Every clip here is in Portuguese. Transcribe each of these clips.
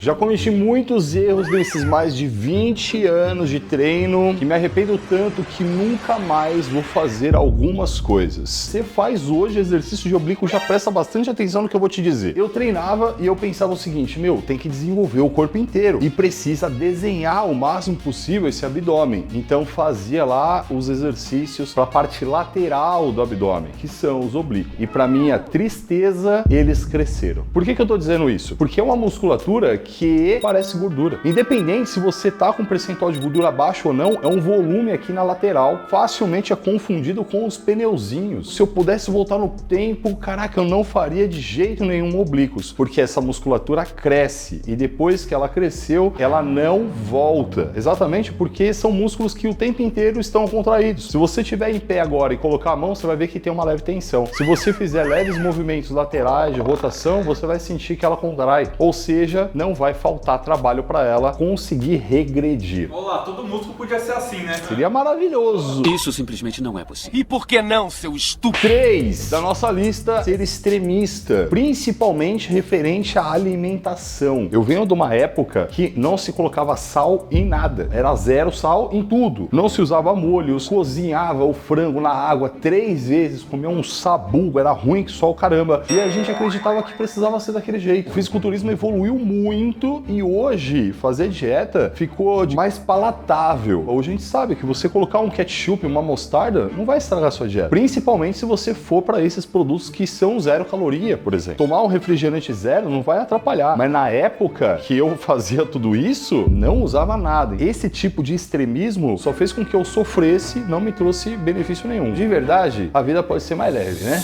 Já cometi muitos erros nesses mais de 20 anos de treino que me arrependo tanto que nunca mais vou fazer algumas coisas. Você faz hoje exercício de oblíquo, já presta bastante atenção no que eu vou te dizer. Eu treinava e eu pensava o seguinte, tem que desenvolver o corpo inteiro e precisa desenhar o máximo possível esse abdômen. Então fazia lá os exercícios para a parte lateral do abdômen, que são os oblíquos. E para minha tristeza, eles cresceram. Por que eu tô dizendo isso? Porque é uma musculatura que parece gordura. Independente se você tá com percentual de gordura baixo ou não, é um volume aqui na lateral, facilmente é confundido com os pneuzinhos. Se eu pudesse voltar no tempo, caraca, eu não faria de jeito nenhum oblíquos, porque essa musculatura cresce e depois que ela cresceu, ela não volta. Exatamente porque são músculos que o tempo inteiro estão contraídos. Se você estiver em pé agora e colocar a mão, você vai ver que tem uma leve tensão. Se você fizer leves movimentos laterais de rotação, você vai sentir que ela contrai. Ou seja, não vai faltar trabalho para ela conseguir regredir. Olá, todo músculo podia ser assim, né? Seria maravilhoso. Isso simplesmente não é possível. E por que não, seu estúpido? 3 da nossa lista, ser extremista, principalmente referente à alimentação. Eu venho de uma época que não se colocava sal em nada, era zero sal em tudo. Não se usava molhos, cozinhava o frango na água 3 vezes, comia um sabugo, era ruim que só o caramba. E a gente acreditava que precisava ser daquele jeito. O fisiculturismo evoluiu muito e hoje fazer dieta ficou mais palatável. Hoje a gente sabe que você colocar um ketchup, uma mostarda, não vai estragar a sua dieta. Principalmente se você for para esses produtos que são zero caloria, por exemplo. Tomar um refrigerante zero não vai atrapalhar. Mas na época que eu fazia tudo isso, não usava nada. Esse tipo de extremismo só fez com que eu sofresse, não me trouxe benefício nenhum. De verdade, a vida pode ser mais leve, né?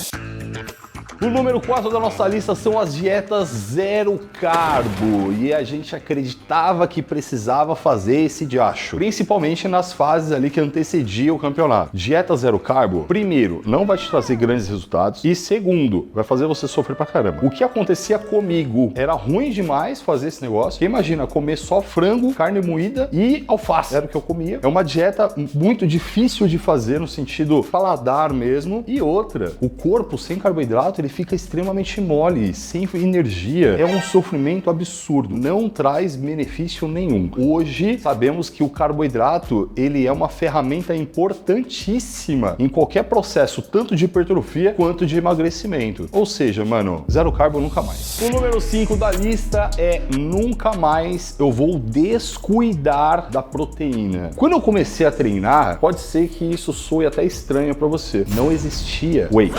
O número 4 da nossa lista são as dietas zero carbo, e a gente acreditava que precisava fazer esse diacho, principalmente nas fases ali que antecedia o campeonato. Dieta zero carbo, primeiro, não vai te trazer grandes resultados, e segundo, vai fazer você sofrer pra caramba. O que acontecia comigo? Era ruim demais fazer esse negócio, porque imagina, comer só frango, carne moída e alface, era o que eu comia. É uma dieta muito difícil de fazer no sentido paladar mesmo, e outra, o corpo sem carboidrato, ele fica extremamente mole, sem energia. É um sofrimento absurdo, não traz benefício nenhum. Hoje sabemos que o carboidrato, ele é uma ferramenta importantíssima em qualquer processo, tanto de hipertrofia quanto de emagrecimento. Ou seja, mano, zero carbo nunca mais. O número 5 da lista é nunca mais eu vou descuidar da proteína. Quando eu comecei a treinar, pode ser que isso soe até estranho para você. Não existia whey.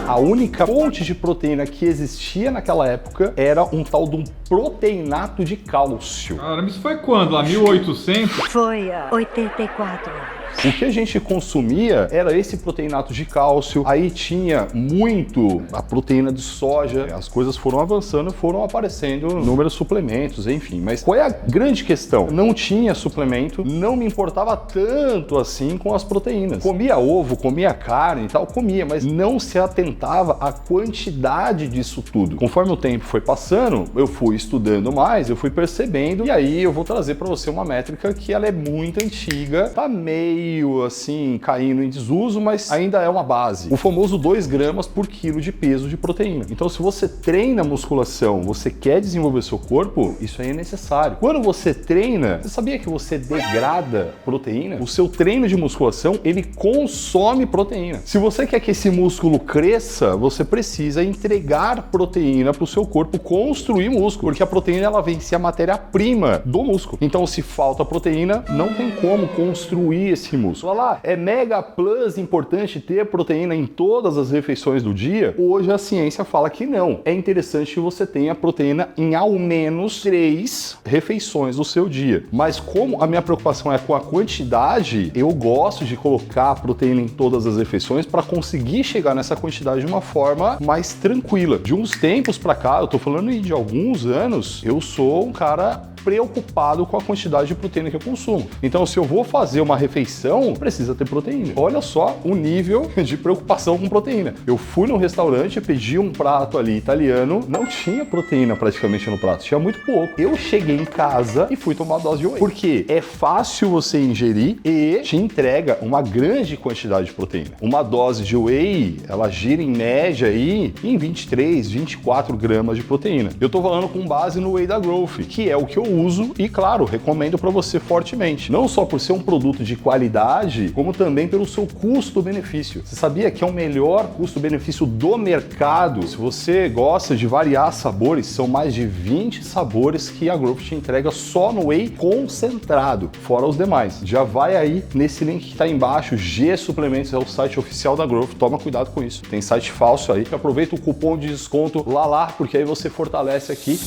A única fonte de proteína que existia naquela época era um tal de um proteinato de cálcio. Caramba, isso foi quando? Lá 1800? Foi há 84 anos. O que a gente consumia era esse proteinato de cálcio, aí tinha muito a proteína de soja, as coisas foram avançando, foram aparecendo inúmeros suplementos, enfim. Mas qual é a grande questão? Não tinha suplemento, não me importava tanto assim com as proteínas. Comia ovo, comia carne e tal, comia, mas não se atentava à quantidade disso tudo. Conforme o tempo foi passando, eu fui estudando mais, eu fui percebendo, e aí eu vou trazer para você uma métrica que ela é muito antiga, tá meio assim, caindo em desuso, mas ainda é uma base. O famoso 2 gramas por quilo de peso de proteína. Então, se você treina musculação, você quer desenvolver seu corpo, isso aí é necessário. Quando você treina, você sabia que você degrada proteína? O seu treino de musculação, ele consome proteína. Se você quer que esse músculo cresça, você precisa entregar proteína para o seu corpo construir músculo, porque a proteína, ela vem ser a matéria-prima do músculo. Então, se falta proteína, não tem como construir esse músculo. Olha lá, é mega plus importante ter proteína em todas as refeições do dia? Hoje a ciência fala que não. É interessante que você tenha proteína em ao menos 3 refeições do seu dia. Mas como a minha preocupação é com a quantidade, eu gosto de colocar proteína em todas as refeições para conseguir chegar nessa quantidade de uma forma mais tranquila. De uns tempos para cá, eu tô falando de alguns anos, eu sou um cara preocupado com a quantidade de proteína que eu consumo. Então, se eu vou fazer uma refeição, precisa ter proteína. Olha só o nível de preocupação com proteína. Eu fui no restaurante, pedi um prato ali italiano, não tinha proteína praticamente no prato, tinha muito pouco. Eu cheguei em casa e fui tomar dose de whey. Porque é fácil você ingerir e te entrega uma grande quantidade de proteína. Uma dose de whey, ela gira em média aí em 23, 24 gramas de proteína. Eu tô falando com base no whey da Growth, que é o que eu uso e, claro, recomendo para você fortemente. Não só por ser um produto de qualidade, como também pelo seu custo-benefício. Você sabia que é o melhor custo-benefício do mercado? Se você gosta de variar sabores, são mais de 20 sabores que a Growth te entrega só no whey concentrado, fora os demais. Já vai aí nesse link que tá aí embaixo, G Suplementos, é o site oficial da Growth. Toma cuidado com isso. Tem site falso aí. Aproveita o cupom de desconto lá, porque aí você fortalece aqui.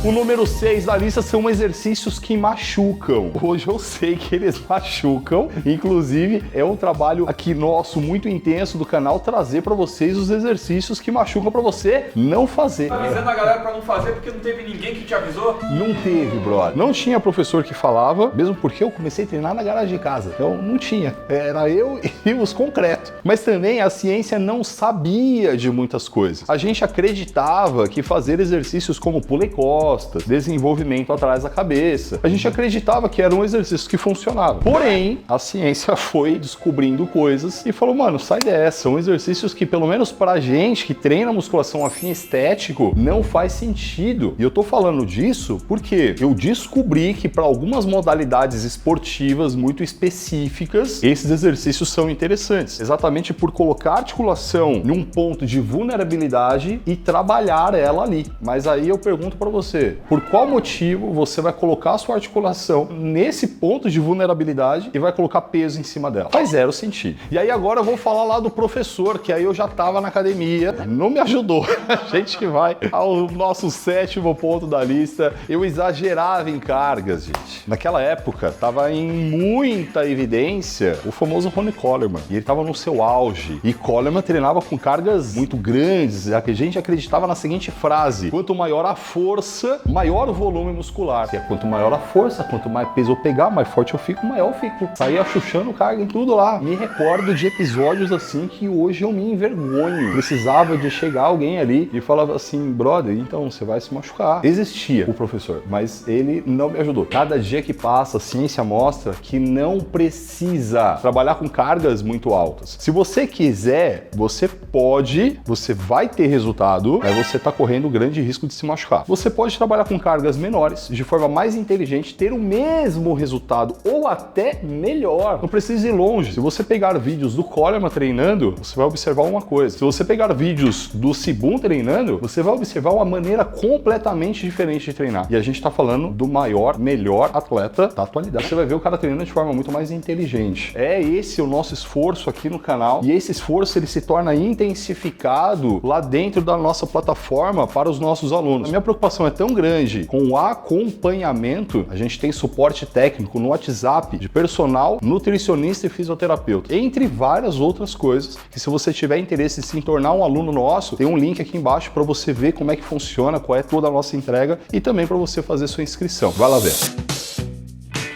O número 6 da lista são exercícios que machucam. Hoje eu sei que eles machucam, inclusive é um trabalho aqui nosso muito intenso do canal trazer para vocês os exercícios que machucam para você não fazer. Tá avisando a galera para não fazer porque não teve ninguém que te avisou? Não teve, brother. Não tinha professor que falava, mesmo porque eu comecei a treinar na garagem de casa. Então não tinha. Era eu e os concretos. Mas também a ciência não sabia de muitas coisas. A gente acreditava que fazer exercícios como pula e costa, desenvolvimento atrás da cabeça, a gente acreditava que eram exercícios que funcionavam. Porém, a ciência foi descobrindo coisas e falou, mano, sai dessa. São exercícios que, pelo menos pra gente que treina musculação a fim estético, não faz sentido. E eu tô falando disso porque eu descobri que para algumas modalidades esportivas muito específicas, esses exercícios são interessantes. Exatamente por colocar a articulação em um ponto de vulnerabilidade e trabalhar ela ali. Mas aí eu pergunto para você, por qual motivo você vai colocar a sua articulação nesse ponto de vulnerabilidade e vai colocar peso em cima dela? Faz zero sentido. E aí agora eu vou falar lá do professor, que aí eu já tava na academia, não me ajudou. A gente vai ao nosso 7º ponto da lista. Eu exagerava em cargas, gente. Naquela época, tava em muita evidência o famoso Ronnie Coleman. E ele tava no seu auge. E Coleman treinava com cargas muito grandes. A gente acreditava na seguinte frase: quanto maior a força, maior o volume muscular. E quanto maior a força, quanto mais peso eu pegar, mais forte eu fico, maior eu fico. Saía chuchando carga em tudo lá. Me recordo de episódios assim que hoje eu me envergonho. Precisava de chegar alguém ali e falava assim, brother, então você vai se machucar. Existia o professor, mas ele não me ajudou. Cada dia que passa, a ciência mostra que não precisa trabalhar com cargas muito altas. Se você quiser, você pode, você vai ter resultado, mas você tá correndo grande risco de se machucar. Você pode trabalhar com cargas menores, de forma mais inteligente, ter o mesmo resultado ou até melhor. Não precisa ir longe. Se você pegar vídeos do Coleman treinando, você vai observar uma coisa. Se você pegar vídeos do Sibum treinando, você vai observar uma maneira completamente diferente de treinar. E a gente tá falando do maior, melhor atleta da atualidade. Você vai ver o cara treinando de forma muito mais inteligente. É esse o nosso esforço aqui no canal, e esse esforço ele se torna intensificado lá dentro da nossa plataforma para os nossos alunos. A minha preocupação é tão grande com o acompanhamento. A gente tem suporte técnico no WhatsApp de personal, nutricionista e fisioterapeuta, entre várias outras coisas, que se você tiver interesse em se tornar um aluno nosso, tem um link aqui embaixo para você ver como é que funciona, qual é toda a nossa entrega e também para você fazer sua inscrição. Vai lá ver.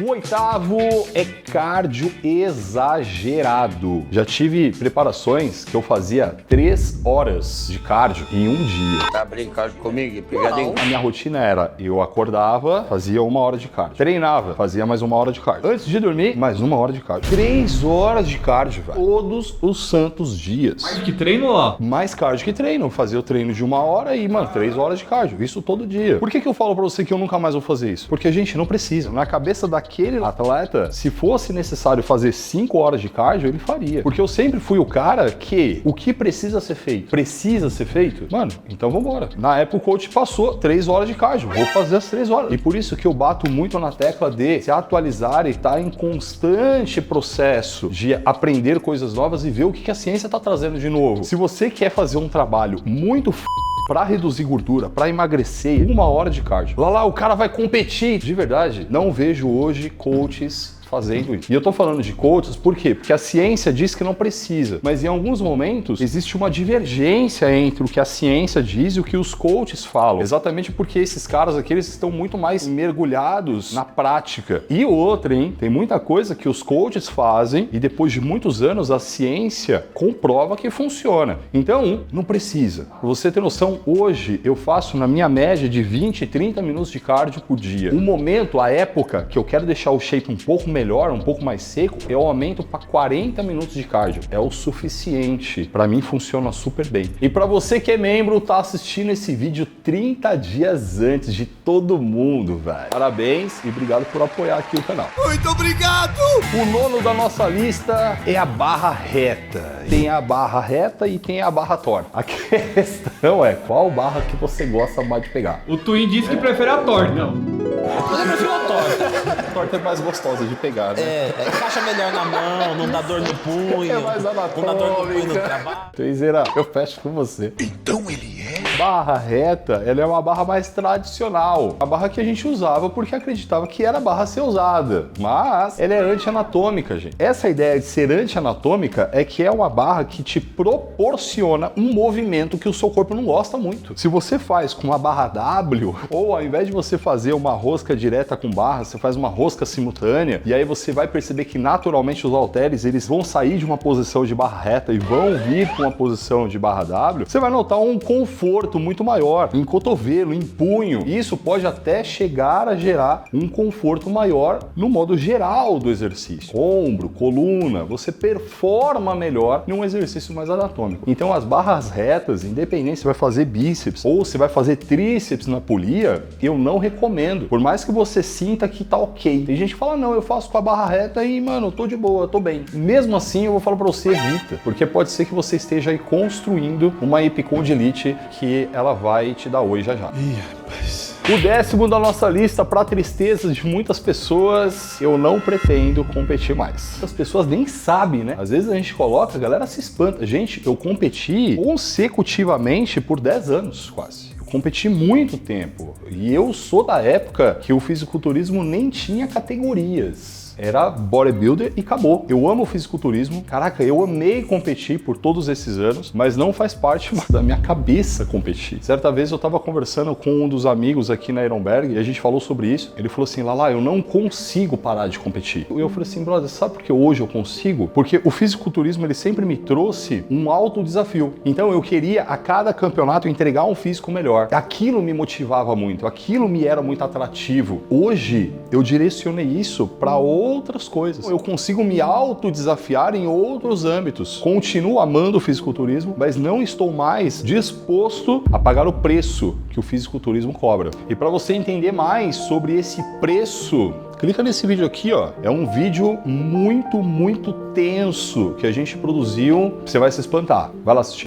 O 8º é cardio exagerado. Já tive preparações que eu fazia 3 horas de cardio em um dia. Tá brincando comigo, pegadinho? A minha rotina era, eu acordava, fazia 1 hora de cardio. Treinava, fazia mais 1 hora de cardio. Antes de dormir, mais 1 hora de cardio. 3 horas de cardio, velho. Todos os santos dias. Mais que treino lá? Mais cardio que treino. Fazia o treino de 1 hora e, mano, 3 horas de cardio. Isso todo dia. Por que eu falo pra você que eu nunca mais vou fazer isso? Porque a gente não precisa. Na cabeça daquele atleta, se fosse necessário fazer 5 horas de cardio, ele faria. Porque eu sempre fui o cara que o que precisa ser feito, precisa ser feito, mano, então vambora. Na época o coach passou 3 horas de cardio, vou fazer as 3 horas. E por isso que eu bato muito na tecla de se atualizar e estar em constante processo de aprender coisas novas e ver o que a ciência está trazendo de novo. Se você quer fazer um trabalho muito para reduzir gordura, para emagrecer, 1 hora de cardio. Lá, o cara vai competir. De verdade, não vejo hoje coaches fazendo isso. E eu tô falando de coaches por quê? Porque a ciência diz que não precisa, mas em alguns momentos existe uma divergência entre o que a ciência diz e o que os coaches falam. Exatamente porque esses caras aqui, eles estão muito mais mergulhados na prática. E outra, hein? Tem muita coisa que os coaches fazem e depois de muitos anos a ciência comprova que funciona. Então, não precisa. Pra você ter noção, hoje eu faço na minha média de 20, 30 minutos de cardio por dia. O momento, a época que eu quero deixar o shape um pouco melhor, um pouco mais seco, eu aumento para 40 minutos de cardio. É o suficiente. Para mim funciona super bem. E para você que é membro, tá assistindo esse vídeo 30 dias antes de todo mundo, velho. Parabéns e obrigado por apoiar aqui o canal. Muito obrigado! O nono da nossa lista é a barra reta. Tem a barra reta e tem a barra torta. A questão é qual barra que você gosta mais de pegar. O Twin disse que prefere a torta. Eu prefiro a torta. A torta é mais gostosa de pegar, né? Encaixa melhor na mão, não dá dor no punho. É mais não dá dor no punho no trabalho. Tuizeira, eu fecho com você. Então ele é? Barra reta, ela é uma barra mais tradicional. A barra que a gente usava porque acreditava que era a barra a ser usada. Mas ela é anti-anatômica, gente. Essa ideia de ser anti-anatômica é que é uma barra que te proporciona um movimento que o seu corpo não gosta muito. Se você faz com uma barra W, ou ao invés de você fazer uma rosca direta com barra, você faz uma rosca simultânea, e aí você vai perceber que naturalmente os halteres, eles vão sair de uma posição de barra reta e vão vir com uma posição de barra W, você vai notar um conforto muito maior em cotovelo, em punho. E isso pode até chegar a gerar um conforto maior no modo geral do exercício. Ombro, coluna, você performa melhor num exercício mais anatômico. Então as barras retas, independente se vai fazer bíceps ou se vai fazer tríceps na polia, eu não recomendo. Por mais que você sinta que tá ok. Tem gente que fala, não, eu faço com a barra reta e, mano, eu tô de boa, eu tô bem. Mesmo assim, eu vou falar pra você, evita. Porque pode ser que você esteja aí construindo uma epicondilite que ela vai te dar oi já já. Ih, rapaz. O 10º da nossa lista, para tristeza de muitas pessoas, eu não pretendo competir mais. As pessoas nem sabem, né? Às vezes a gente coloca, a galera se espanta. Gente, eu competi consecutivamente por 10 anos, quase. Competi muito tempo e eu sou da época que o fisiculturismo nem tinha categorias. Era bodybuilder e acabou. Eu amo o fisiculturismo. Caraca, eu amei competir por todos esses anos, mas não faz parte da minha cabeça competir. Certa vez eu tava conversando com um dos amigos aqui na Ironberg e a gente falou sobre isso. Ele falou assim, Lala, eu não consigo parar de competir. E eu falei assim, brother, sabe por que hoje eu consigo? Porque o fisiculturismo, ele sempre me trouxe um alto desafio. Então eu queria a cada campeonato entregar um físico melhor. Aquilo me motivava muito, aquilo me era muito atrativo. Hoje eu direcionei isso para outras coisas. Eu consigo me autodesafiar em outros âmbitos. Continuo amando o fisiculturismo, mas não estou mais disposto a pagar o preço que o fisiculturismo cobra. E para você entender mais sobre esse preço, clica nesse vídeo aqui, ó. É um vídeo muito tenso que a gente produziu. Você vai se espantar. Vai lá assistir.